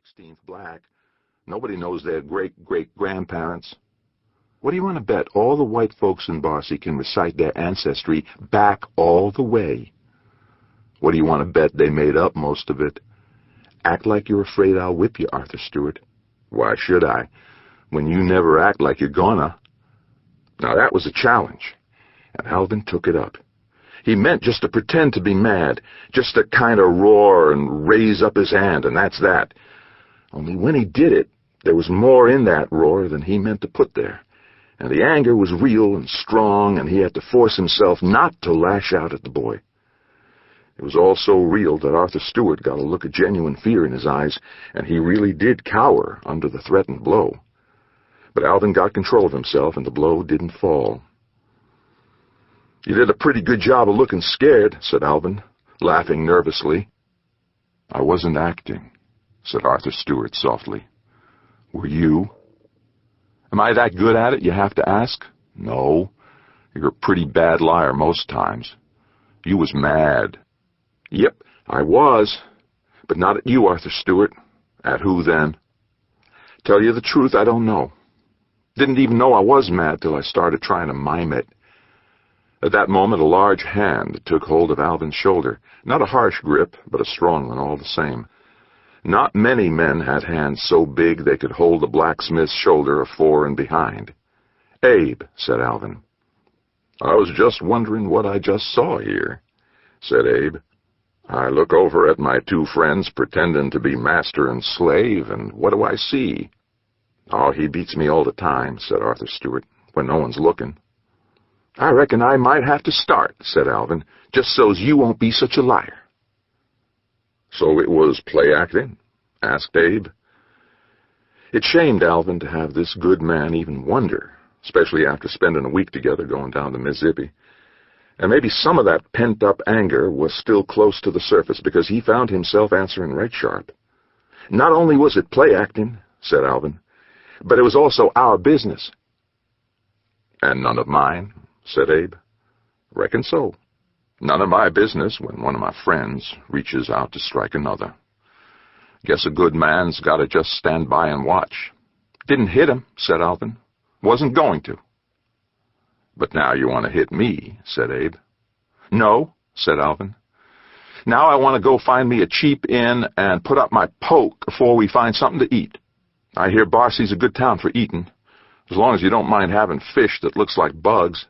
16th black. Nobody knows their great-great-grandparents. What do you want to bet all the white folks in Barcy can recite their ancestry back all the way? What do you want to bet they made up most of it? Act like you're afraid I'll whip you, Arthur Stewart. Why should I, when you never act like you're gonna? Now that was a challenge, and Alvin took it up. He meant just to pretend to be mad, just to kind of roar and raise up his hand, and that's that. Only when he did it, there was more in that roar than he meant to put there, and the anger was real and strong, and he had to force himself not to lash out at the boy. It was all so real that Arthur Stewart got a look of genuine fear in his eyes, and he really did cower under the threatened blow. But Alvin got control of himself, and the blow didn't fall. "You did a pretty good job of looking scared," said Alvin, laughing nervously. "I wasn't acting," said Arthur Stewart softly. "Were you?" "Am I that good at it, you have to ask?" "No. You're a pretty bad liar most times. You was mad." "Yep, I was. But not at you, Arthur Stewart." "At who, then?" "Tell you the truth, I don't know. Didn't even know I was mad till I started trying to mime it." At that moment, a large hand took hold of Alvin's shoulder. Not a harsh grip, but a strong one all the same. Not many men had hands so big they could hold a blacksmith's shoulder afore and behind. "Abe," said Alvin. "I was just wondering what I just saw here," said Abe. "I look over at my two friends pretending to be master and slave, and what do I see?" "Oh, he beats me all the time," said Arthur Stewart, "when no one's looking." "I reckon I might have to start," said Alvin, "just so's you won't be such a liar." "So it was play acting?" asked Abe. It shamed Alvin to have this good man even wonder, especially after spending a week together going down the Mississippi. And maybe some of that pent-up anger was still close to the surface, because he found himself answering right sharp. "Not only was it play acting," said Alvin, "but it was also our business." "And none of mine?" said Abe. "Reckon so. None of my business when one of my friends reaches out to strike another. Guess a good man's got to just stand by and watch." "Didn't hit him," said Alvin. "Wasn't going to." "But now you want to hit me," said Abe. "No," said Alvin. "Now I want to go find me a cheap inn and put up my poke before we find something to eat. I hear Barcy's a good town for eating, as long as you don't mind having fish that looks like bugs."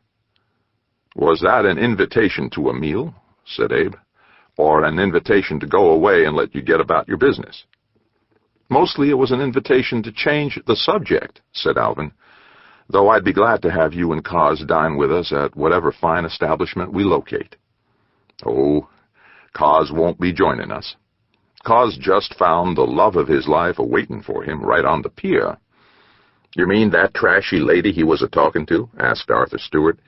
"Was that an invitation to a meal?" said Abe. "Or an invitation to go away and let you get about your business?" "Mostly it was an invitation to change the subject," said Alvin, "though I'd be glad to have you and Cos dine with us at whatever fine establishment we locate." "Oh, Cos won't be joining us. Cos just found the love of his life a-waiting for him right on the pier." "You mean that trashy lady he was a-talking to?" asked Arthur Stewart.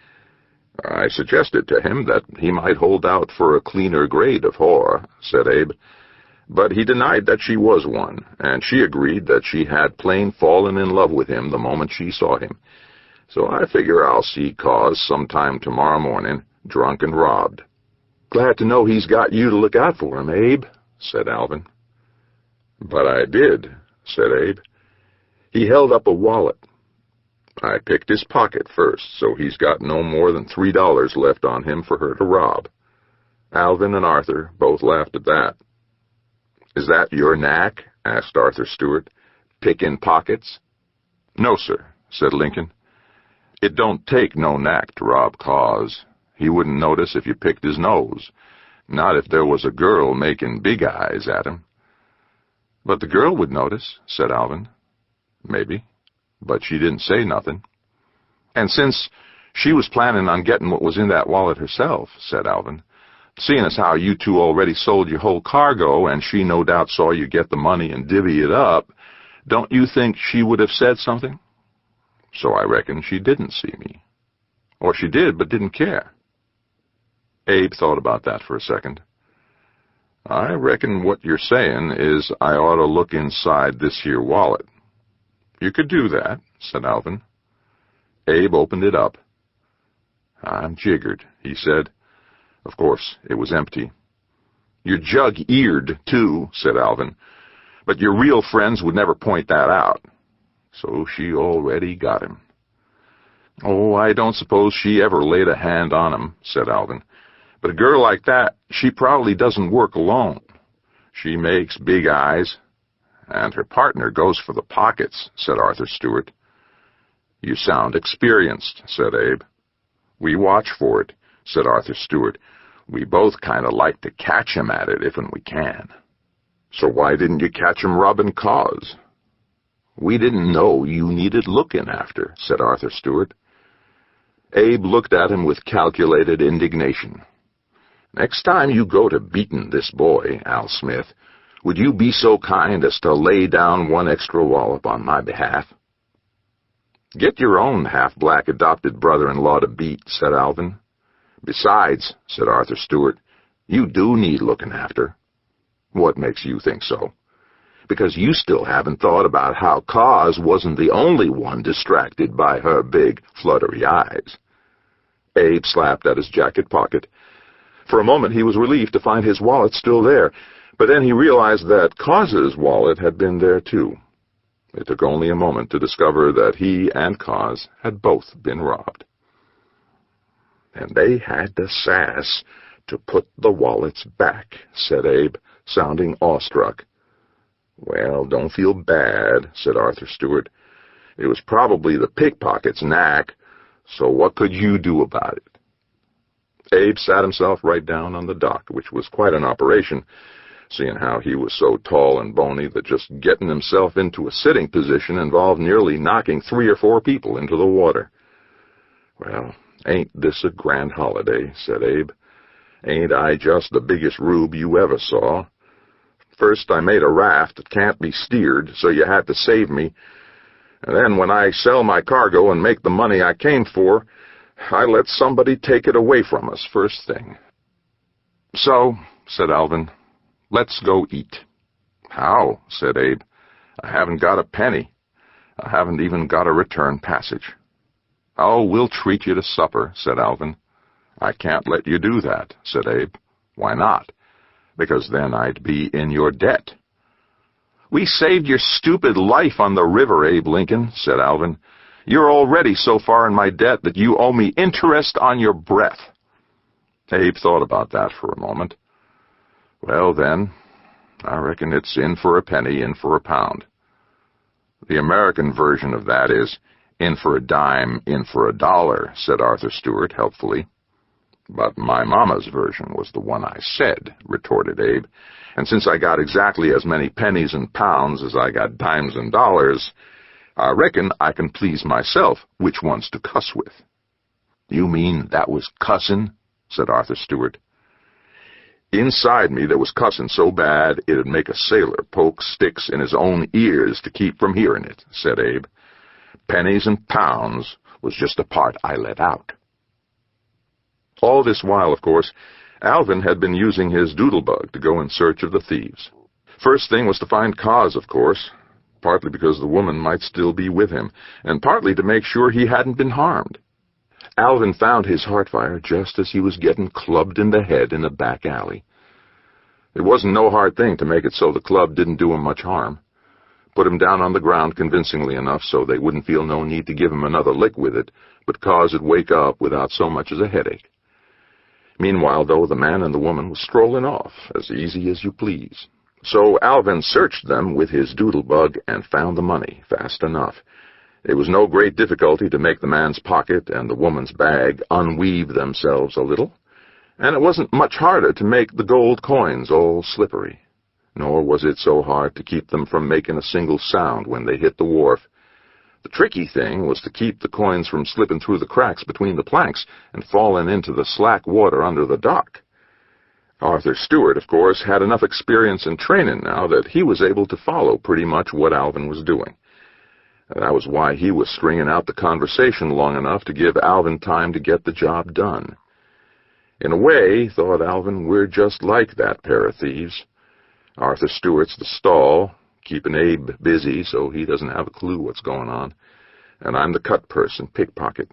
"I suggested to him that he might hold out for a cleaner grade of whore," said Abe. "But he denied that she was one, and she agreed that she had plain fallen in love with him the moment she saw him. So I figure I'll see Cos sometime tomorrow morning, drunk and robbed." "Glad to know he's got you to look out for him, Abe," said Alvin. "But I did," said Abe. He held up a wallet. "I picked his pocket first, so he's got no more than $3 left on him for her to rob." Alvin and Arthur both laughed at that. "Is that your knack?" asked Arthur Stewart. "Picking pockets?" "No, sir," said Lincoln. "It don't take no knack to rob Cos. He wouldn't notice if you picked his nose, not if there was a girl making big eyes at him." "But the girl would notice," said Alvin. "Maybe, but she didn't say nothing." "And since she was planning on getting what was in that wallet herself," said Alvin, "seeing as how you two already sold your whole cargo, and she no doubt saw you get the money and divvy it up, don't you think she would have said something?" "So I reckon she didn't see me. Or she did, but didn't care." Abe thought about that for a second. "I reckon what you're saying is I ought to look inside this here wallet." "You could do that," said Alvin. Abe opened it up. "I'm jiggered," he said. Of course, it was empty. "You're jug-eared, too," said Alvin. But your real friends would never point that out. So she already got him. Oh, I don't suppose she ever laid a hand on him, said Alvin. But a girl like that, she probably doesn't work alone. She makes big eyes, and her partner goes for the pockets, said Arthur Stewart. You sound experienced, said Abe. We watch for it, said Arthur Stewart. We both kind of like to catch him at it if and we can. So why didn't you catch him robbing cars? We didn't know you needed looking after, said Arthur Stewart. Abe looked at him with calculated indignation. Next time you go to beating this boy, Al Smith, would you be so kind as to lay down one extra wallop on my behalf? Get your own half-black adopted brother-in-law to beat, said Alvin. Besides, said Arthur Stewart, you do need looking after. What makes you think so? Because you still haven't thought about how Cause wasn't the only one distracted by her big, fluttery eyes. Abe slapped at his jacket pocket. For a moment he was relieved to find his wallet still there, but then he realized that Cause's wallet had been there too. It took only a moment to discover that he and Cause had both been robbed. And they had the sass to put the wallets back, said Abe, sounding awestruck. Well, don't feel bad, said Arthur Stewart. It was probably the pickpocket's knack, so what could you do about it? Abe sat himself right down on the dock, which was quite an operation, seeing how he was so tall and bony that just getting himself into a sitting position involved nearly knocking 3 or 4 people into the water. Well, ain't this a grand holiday, said Abe. Ain't I just the biggest rube you ever saw? First I made a raft that can't be steered, so you had to save me. And then when I sell my cargo and make the money I came for, I let somebody take it away from us first thing. So, said Alvin, let's go eat. How? Said Abe. I haven't got a penny. I haven't even got a return passage. Oh, we'll treat you to supper, said Alvin. I can't let you do that, said Abe. Why not? Because then I'd be in your debt. We saved your stupid life on the river, Abe Lincoln, said Alvin. You're already so far in my debt that you owe me interest on your breath. Abe thought about that for a moment. Well, then, I reckon it's in for a penny, in for a pound. The American version of that is in for a dime, in for a dollar, said Arthur Stewart helpfully. But my mama's version was the one I said, retorted Abe, and since I got exactly as many pennies and pounds as I got dimes and dollars, I reckon I can please myself which ones to cuss with. You mean that was cussin'? Said Arthur Stewart. Inside me there was cussin' so bad it'd make a sailor poke sticks in his own ears to keep from hearing it, said Abe. Pennies and pounds was just a part I let out. All this while, of course, Alvin had been using his doodlebug to go in search of the thieves. First thing was to find Cause, of course, partly because the woman might still be with him, and partly to make sure he hadn't been harmed. Alvin found his Heartfire just as he was getting clubbed in the head in a back alley. It wasn't no hard thing to make it so the club didn't do him much harm. Put him down on the ground convincingly enough so they wouldn't feel no need to give him another lick with it, but Cause would wake up without so much as a headache. Meanwhile, though, the man and the woman was strolling off, as easy as you please. So Alvin searched them with his doodlebug and found the money fast enough. It was no great difficulty to make the man's pocket and the woman's bag unweave themselves a little, and it wasn't much harder to make the gold coins all slippery. Nor was it so hard to keep them from making a single sound when they hit the wharf. The tricky thing was to keep the coins from slipping through the cracks between the planks and falling into the slack water under the dock. Arthur Stewart, of course, had enough experience and training now that he was able to follow pretty much what Alvin was doing. That was why he was stringing out the conversation long enough to give Alvin time to get the job done. In a way, thought Alvin, we're just like that pair of thieves. Arthur Stewart's the stall, keeping Abe busy so he doesn't have a clue what's going on, and I'm the cut person, pickpocket.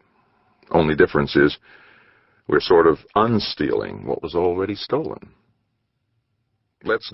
Only difference is we're sort of unstealing what was already stolen. Let's